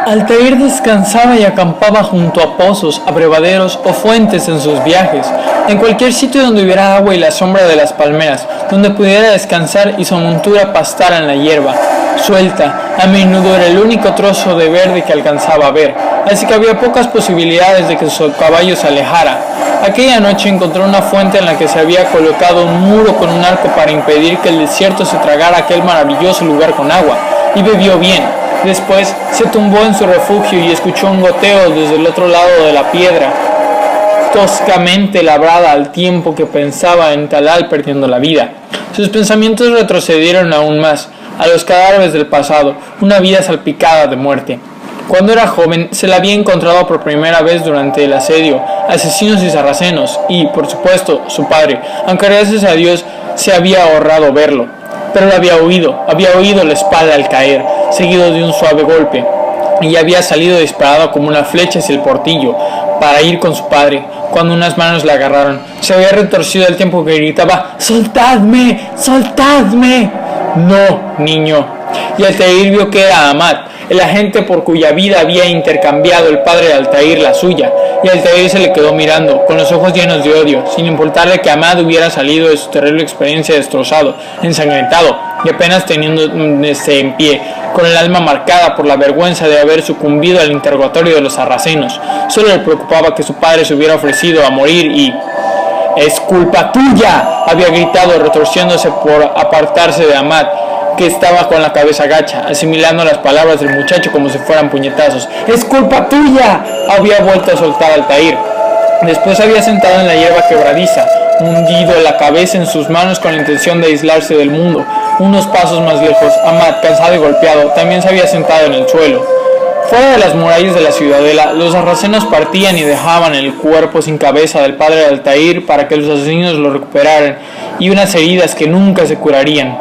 Altair descansaba y acampaba junto a pozos, abrevaderos o fuentes en sus viajes, en cualquier sitio donde hubiera agua y la sombra de las palmeras, donde pudiera descansar y su montura pastara en la hierba suelta. A menudo era el único trozo de verde que alcanzaba a ver, así que había pocas posibilidades de que su caballo se alejara. Aquella noche encontró una fuente en la que se había colocado un muro con un arco para impedir que el desierto se tragara aquel maravilloso lugar con agua, y bebió bien. Después se tumbó en su refugio y escuchó un goteo desde el otro lado de la piedra, toscamente labrada, al tiempo que pensaba en Talal perdiendo la vida. Sus pensamientos retrocedieron aún más, a los cadáveres del pasado, una vida salpicada de muerte. Cuando era joven, se la había encontrado por primera vez durante el asedio, asesinos y sarracenos, y, por supuesto, su padre, aunque gracias a Dios se había ahorrado verlo. Pero lo había oído la espalda al caer, seguido de un suave golpe, y había salido disparado como una flecha hacia el portillo, para ir con su padre, cuando unas manos le agarraron. Se había retorcido al tiempo que gritaba: ¡Soltadme! ¡Soltadme! No, niño. Y Altair vio que era Ahmad, el agente por cuya vida había intercambiado el padre de Altair la suya, y Altair se le quedó mirando, con los ojos llenos de odio, sin importarle que Ahmad hubiera salido de su terrible experiencia destrozado, ensangrentado, y apenas teniéndose en pie, con el alma marcada por la vergüenza de haber sucumbido al interrogatorio de los sarracenos. Solo le preocupaba que su padre se hubiera ofrecido a morir y... ¡Es culpa tuya!, había gritado, retorciéndose por apartarse de Ahmad, que estaba con la cabeza gacha, asimilando las palabras del muchacho como si fueran puñetazos. ¡Es culpa tuya!, había vuelto a soltar a Altair. Después había sentado en la hierba quebradiza, hundido la cabeza en sus manos con la intención de aislarse del mundo. Unos pasos más lejos, Ahmad, cansado y golpeado, también se había sentado en el suelo. Fuera de las murallas de la ciudadela, los sarracenos partían y dejaban el cuerpo sin cabeza del padre de Altair para que los asesinos lo recuperaran, y unas heridas que nunca se curarían.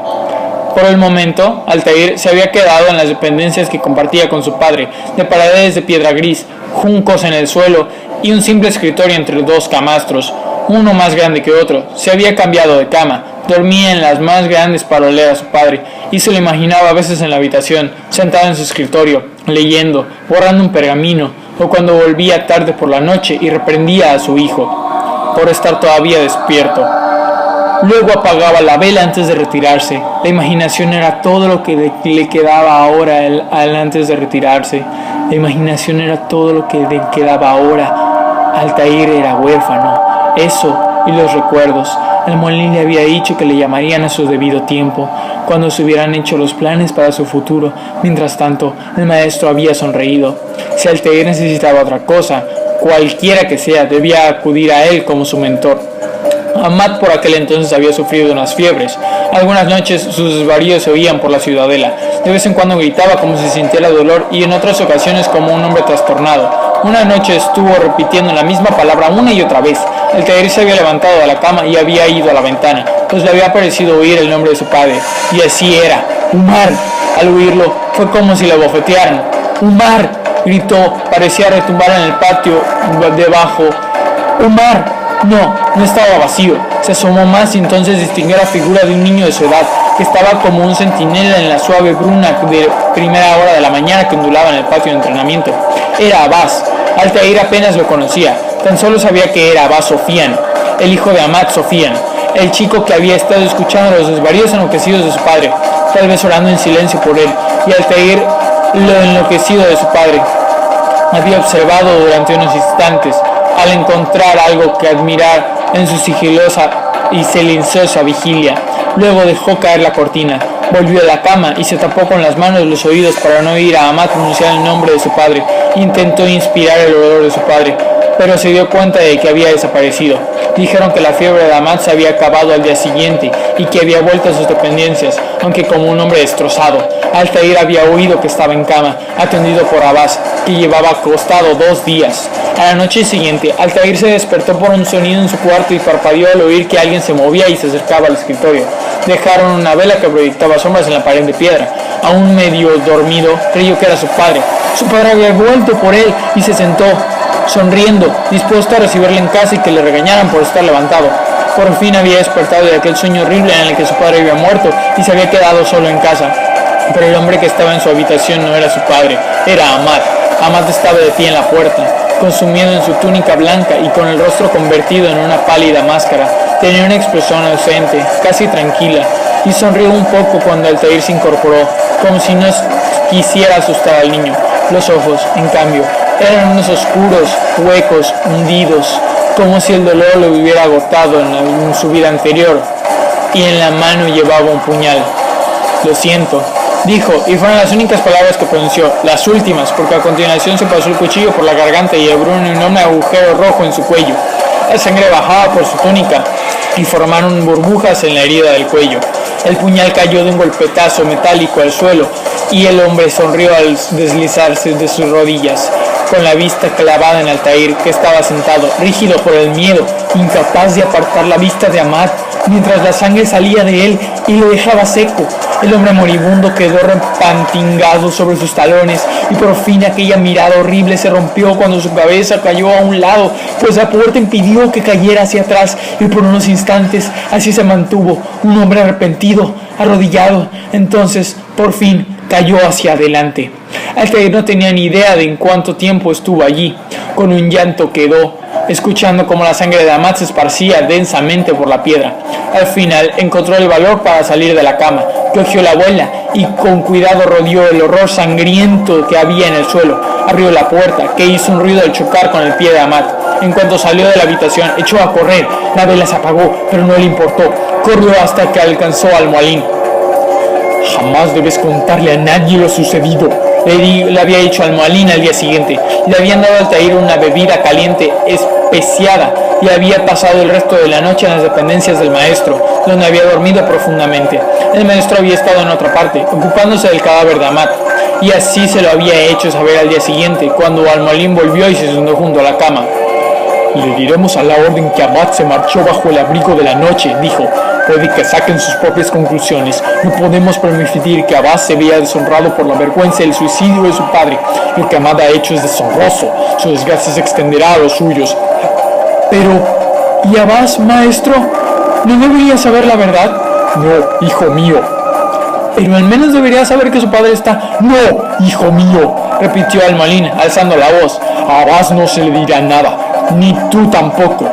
Por el momento, Altair se había quedado en las dependencias que compartía con su padre, de paredes de piedra gris, juncos en el suelo y un simple escritorio entre dos camastros, uno más grande que otro. Se había cambiado de cama, dormía en las más grandes paroleras su padre, y se lo imaginaba a veces en la habitación, sentado en su escritorio, leyendo, borrando un pergamino, o cuando volvía tarde por la noche y reprendía a su hijo por estar todavía despierto. Luego apagaba la vela antes de retirarse. La imaginación era todo lo que le quedaba ahora antes de retirarse. La imaginación era todo lo que le quedaba ahora. Altair era huérfano. Eso y los recuerdos. El Molin le había dicho que le llamarían a su debido tiempo, cuando se hubieran hecho los planes para su futuro. Mientras tanto, el maestro había sonreído. Si Altair necesitaba otra cosa, cualquiera que sea, debía acudir a él como su mentor. Ahmad por aquel entonces había sufrido unas fiebres. Algunas noches sus desvaríos se oían por la ciudadela. De vez en cuando gritaba como si sintiera dolor, y en otras ocasiones como un hombre trastornado. Una noche estuvo repitiendo la misma palabra una y otra vez. Altair se había levantado de la cama y había ido a la ventana, pues le había parecido oír el nombre de su padre. Y así era: Umar. Al oírlo fue como si le bofetearan. ¡Umar!, gritó. Parecía retumbar en el patio debajo. ¡Umar! No estaba vacío. Se asomó más y entonces distinguió la figura de un niño de su edad, que estaba como un centinela en la suave bruna de primera hora de la mañana que ondulaba en el patio de entrenamiento. Era Abbas. Altair apenas lo conocía, tan solo sabía que era Abbas Sofian, el hijo de Ahmad Sofian, el chico que había estado escuchando los desvaríos enloquecidos de su padre, tal vez orando en silencio por él, y Altair, lo enloquecido de su padre, había observado durante unos instantes, al encontrar algo que admirar en su sigilosa y silenciosa vigilia. Luego dejó caer la cortina, volvió a la cama y se tapó con las manos los oídos para no oír a Ahmad pronunciar el nombre de su padre. Intentó inspirar el olor de su padre, pero se dio cuenta de que había desaparecido. Dijeron que la fiebre de Ahmad se había acabado al día siguiente y que había vuelto a sus dependencias, aunque como un hombre destrozado. Altair había oído que estaba en cama, atendido por Abbas, que llevaba acostado 2 días. A la noche siguiente, Altair se despertó por un sonido en su cuarto y parpadeó al oír que alguien se movía y se acercaba al escritorio. Dejaron una vela que proyectaba sombras en la pared de piedra. Aún medio dormido, creyó que era su padre. Su padre había vuelto por él y se sentó, sonriendo, dispuesto a recibirle en casa y que le regañaran por estar levantado. Por fin había despertado de aquel sueño horrible en el que su padre había muerto y se había quedado solo en casa. Pero el hombre que estaba en su habitación no era su padre, era Ahmad. Amat estaba de pie en la puerta, consumido en su túnica blanca y con el rostro convertido en una pálida máscara. Tenía una expresión ausente, casi tranquila, y sonrió un poco cuando Altair se incorporó, como si no quisiera asustar al niño. Los ojos, en cambio, eran unos oscuros, huecos, hundidos, como si el dolor lo hubiera agotado en su vida anterior, y en la mano llevaba un puñal. «Lo siento», dijo, y fueron las únicas palabras que pronunció, las últimas, porque a continuación se pasó el cuchillo por la garganta y abrió un enorme agujero rojo en su cuello. La sangre bajaba por su túnica y formaron burbujas en la herida del cuello. El puñal cayó de un golpetazo metálico al suelo y el hombre sonrió al deslizarse de sus rodillas, con la vista clavada en Altair, que estaba sentado, rígido por el miedo, incapaz de apartar la vista de Amat, mientras la sangre salía de él y lo dejaba seco. El hombre moribundo quedó repantingado sobre sus talones y por fin aquella mirada horrible se rompió cuando su cabeza cayó a un lado, pues la puerta impidió que cayera hacia atrás y por unos instantes así se mantuvo, un hombre arrepentido, arrodillado. Entonces, por fin, cayó hacia adelante. Altair no tenía ni idea de en cuánto tiempo estuvo allí. Con un llanto quedó, escuchando cómo la sangre de Amat se esparcía densamente por la piedra. Al final encontró el valor para salir de la cama, cogió la abuela y con cuidado rodeó el horror sangriento que había en el suelo. Abrió la puerta, que hizo un ruido al chocar con el pie de Amat. En cuanto salió de la habitación, echó a correr. La vela se apagó, pero no le importó. Corrió hasta que alcanzó al Mualín. «Jamás debes contarle a nadie lo sucedido», le había dicho al Mualín al día siguiente. Le habían dado a Altair una bebida caliente especiada y había pasado el resto de la noche en las dependencias del maestro, donde había dormido profundamente. El maestro había estado en otra parte, ocupándose del cadáver de Amat, y así se lo había hecho saber al día siguiente, cuando Al-Mualín volvió y se sentó junto a la cama. «Le diremos a la orden que Amat se marchó bajo el abrigo de la noche», dijo. «Puede que saquen sus propias conclusiones. No podemos permitir que Abbas se vea deshonrado por la vergüenza del suicidio de su padre. Lo que Amat ha hecho es deshonroso. Su desgracia se extenderá a los suyos». «Pero, ¿y Abbas, maestro? ¿No debería saber la verdad?» «No, hijo mío». «Pero al menos debería saber que su padre está...» «No, hijo mío», repitió Al-Mualín, alzando la voz. «A Abbas no se le dirá nada, ni tú tampoco.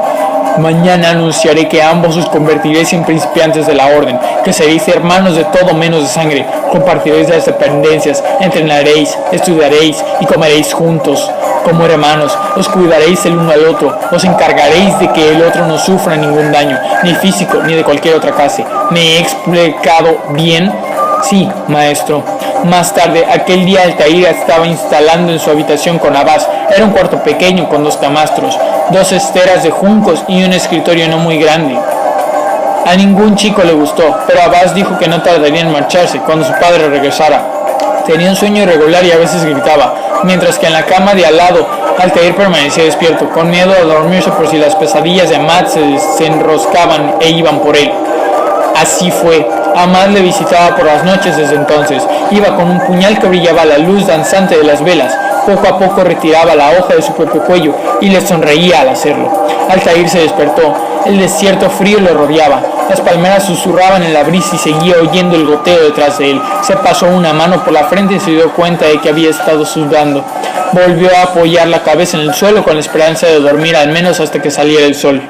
Mañana anunciaré que ambos os convertiréis en principiantes de la orden, que seréis hermanos de todo menos de sangre, compartiréis las dependencias, entrenaréis, estudiaréis y comeréis juntos. Como hermanos, os cuidaréis el uno al otro, os encargaréis de que el otro no sufra ningún daño, ni físico ni de cualquier otra clase. ¿Me he explicado bien?» «Sí, maestro». Más tarde, aquel día Altair estaba instalando en su habitación con Abbas. Era un cuarto pequeño con 2 camastros, 2 esteras de juncos y un escritorio no muy grande. A ningún chico le gustó, pero Abbas dijo que no tardaría en marcharse cuando su padre regresara. Tenía un sueño irregular y a veces gritaba, mientras que en la cama de al lado Altair permanecía despierto, con miedo a dormirse por si las pesadillas de Amat se enroscaban e iban por él. Así fue. Amat le visitaba por las noches desde entonces. Iba con un puñal que brillaba a la luz danzante de las velas. Poco a poco retiraba la hoja de su propio cuello y le sonreía al hacerlo. Altair se despertó. El desierto frío le rodeaba. Las palmeras susurraban en la brisa y seguía oyendo el goteo detrás de él. Se pasó una mano por la frente y se dio cuenta de que había estado sudando. Volvió a apoyar la cabeza en el suelo con la esperanza de dormir al menos hasta que saliera el sol.